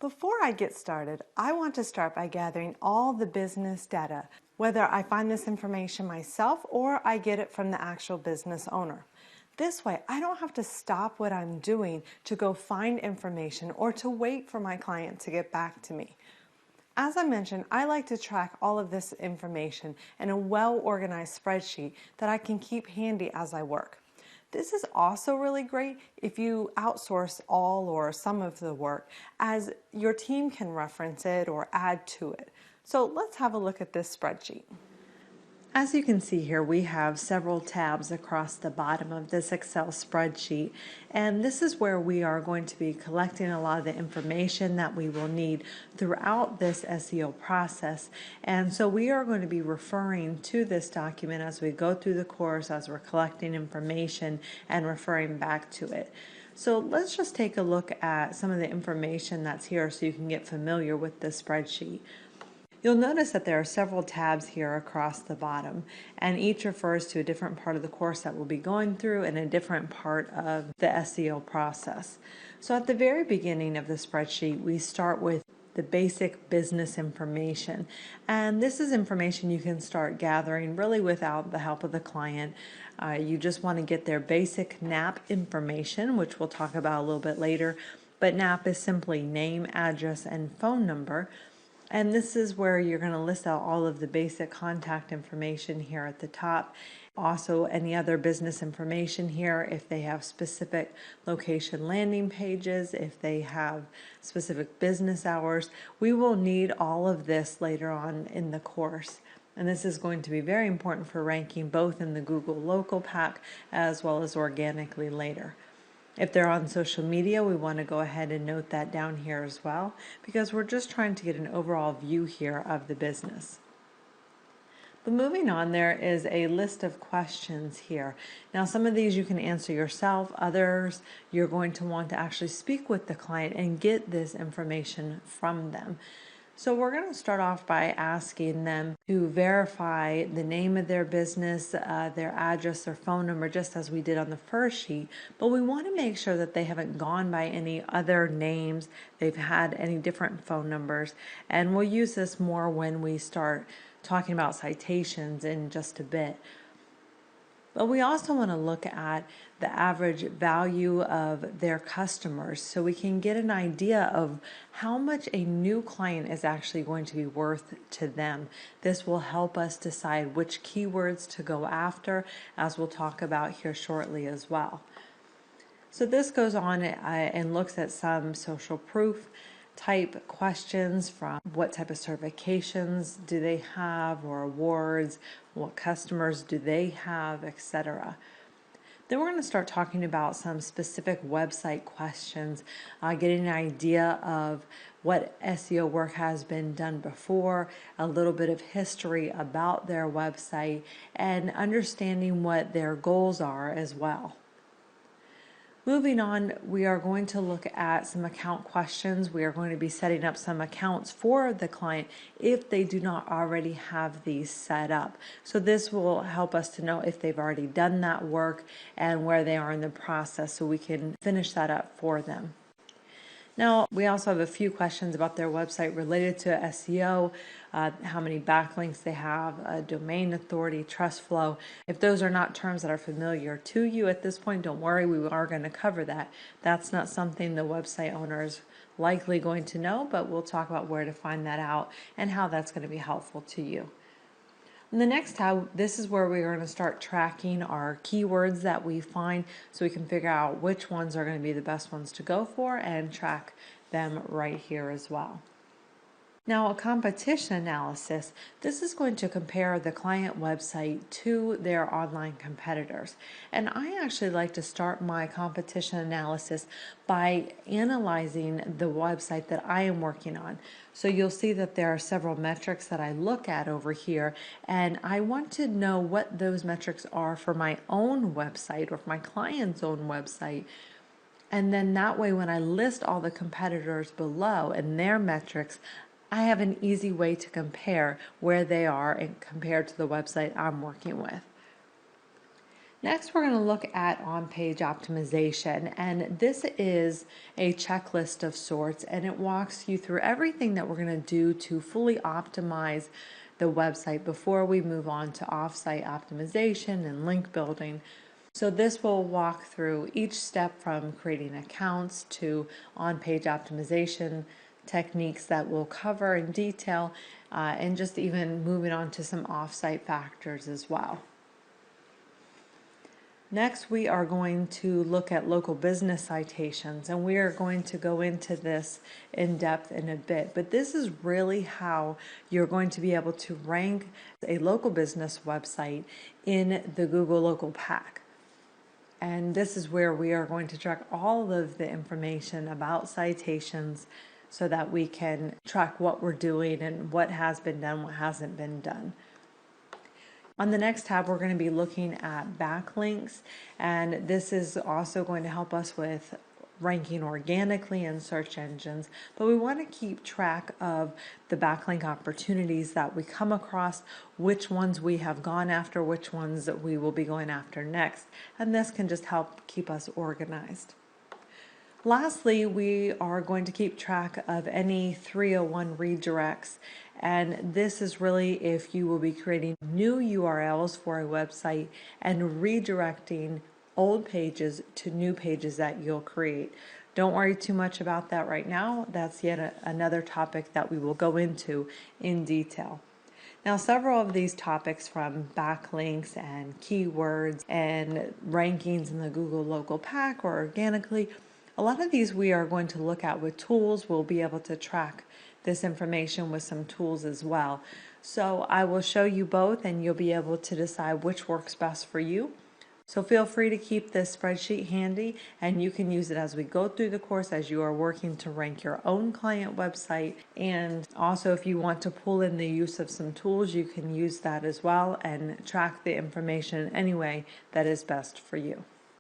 Before I get started, I want to start by gathering all the business data, whether I find this information myself or I get it from the actual business owner. This way, I don't have to stop what I'm doing to go find information or to wait for my client to get back to me. As I mentioned, I like to track all of this information in a well-organized spreadsheet that I can keep handy as I work. This is also really great if you outsource all or some of the work, as your team can reference it or add to it. So let's have a look at this spreadsheet. As you can see here, we have several tabs across the bottom of this Excel spreadsheet, and this is where we are going to be collecting a lot of the information that we will need throughout this SEO process. And so we are going to be referring to this document as we go through the course, as we're collecting information and referring back to it. So let's just take a look at some of the information that's here so you can get familiar with this spreadsheet. You'll notice that there are several tabs here across the bottom, and each refers to a different part of the course that we'll be going through and a different part of the SEO process. So at the very beginning of the spreadsheet, we start with the basic business information, and this is information you can start gathering really without the help of the client. You just want to get their basic NAP information, which we'll talk about a little bit later, but NAP is simply name, address, and phone number. And this is where you're going to list out all of the basic contact information here at the top. Also, any other business information here, if they have specific location landing pages, if they have specific business hours. We will need all of this later on in the course. And this is going to be very important for ranking both in the Google Local Pack as well as organically later. If they're on social media, we want to go ahead and note that down here as well, because we're just trying to get an overall view here of the business. But moving on, there is a list of questions here. Now, some of these you can answer yourself. Others, you're going to want to actually speak with the client and get this information from them. So we're going to start off by asking them to verify the name of their business, their address, their phone number, just as we did on the first sheet. But we want to make sure that they haven't gone by any other names, they've had any different phone numbers. And we'll use this more when we start talking about citations in just a bit. But we also want to look at the average value of their customers so we can get an idea of how much a new client is actually going to be worth to them. This will help us decide which keywords to go after, as we'll talk about here shortly as well. So this goes on and looks at some social proof type questions, from what type of certifications do they have or awards, what customers do they have, etc. Then we're going to start talking about some specific website questions, getting an idea of what SEO work has been done before, a little bit of history about their website, and understanding what their goals are as well. Moving on, we are going to look at some account questions. We are going to be setting up some accounts for the client if they do not already have these set up. So this will help us to know if they've already done that work and where they are in the process, so we can finish that up for them. Now, we also have a few questions about their website related to SEO, how many backlinks they have, domain authority, trust flow. If those are not terms that are familiar to you at this point, don't worry, we are going to cover that. That's not something the website owner is likely going to know, but we'll talk about where to find that out and how that's going to be helpful to you. In the next tab, this is where we're going to start tracking our keywords that we find so we can figure out which ones are going to be the best ones to go for and track them right here as well. Now, a competition analysis, this is going to compare the client website to their online competitors. And I actually like to start my competition analysis by analyzing the website that I am working on. So you'll see that there are several metrics that I look at over here, and I want to know what those metrics are for my own website or for my client's own website. And then that way, when I list all the competitors below and their metrics, I have an easy way to compare where they are and compared to the website I'm working with. Next, we're going to look at on-page optimization, and this is a checklist of sorts, and it walks you through everything that we're going to do to fully optimize the website before we move on to off-site optimization and link building. So this will walk through each step from creating accounts to on-page optimization techniques that we'll cover in detail, and just even moving on to some off-site factors as well. Next, we are going to look at local business citations, and we are going to go into this in depth in a bit, but this is really how you're going to be able to rank a local business website in the Google Local Pack. And this is where we are going to track all of the information about citations so that we can track what we're doing and what has been done, what hasn't been done. On the next tab, we're going to be looking at backlinks, and this is also going to help us with ranking organically in search engines, but we want to keep track of the backlink opportunities that we come across, which ones we have gone after, which ones that we will be going after next, and this can just help keep us organized. Lastly, we are going to keep track of any 301 redirects, and this is really if you will be creating new URLs for a website and redirecting old pages to new pages that you'll create. Don't worry too much about that right now. That's yet another topic that we will go into in detail. Now, several of these topics, from backlinks and keywords and rankings in the Google Local Pack or organically, a lot of these we are going to look at with tools. We'll be able to track this information with some tools as well. So I will show you both, and you'll be able to decide which works best for you. So feel free to keep this spreadsheet handy, and you can use it as we go through the course as you are working to rank your own client website. And also, if you want to pull in the use of some tools, you can use that as well and track the information any way that is best for you.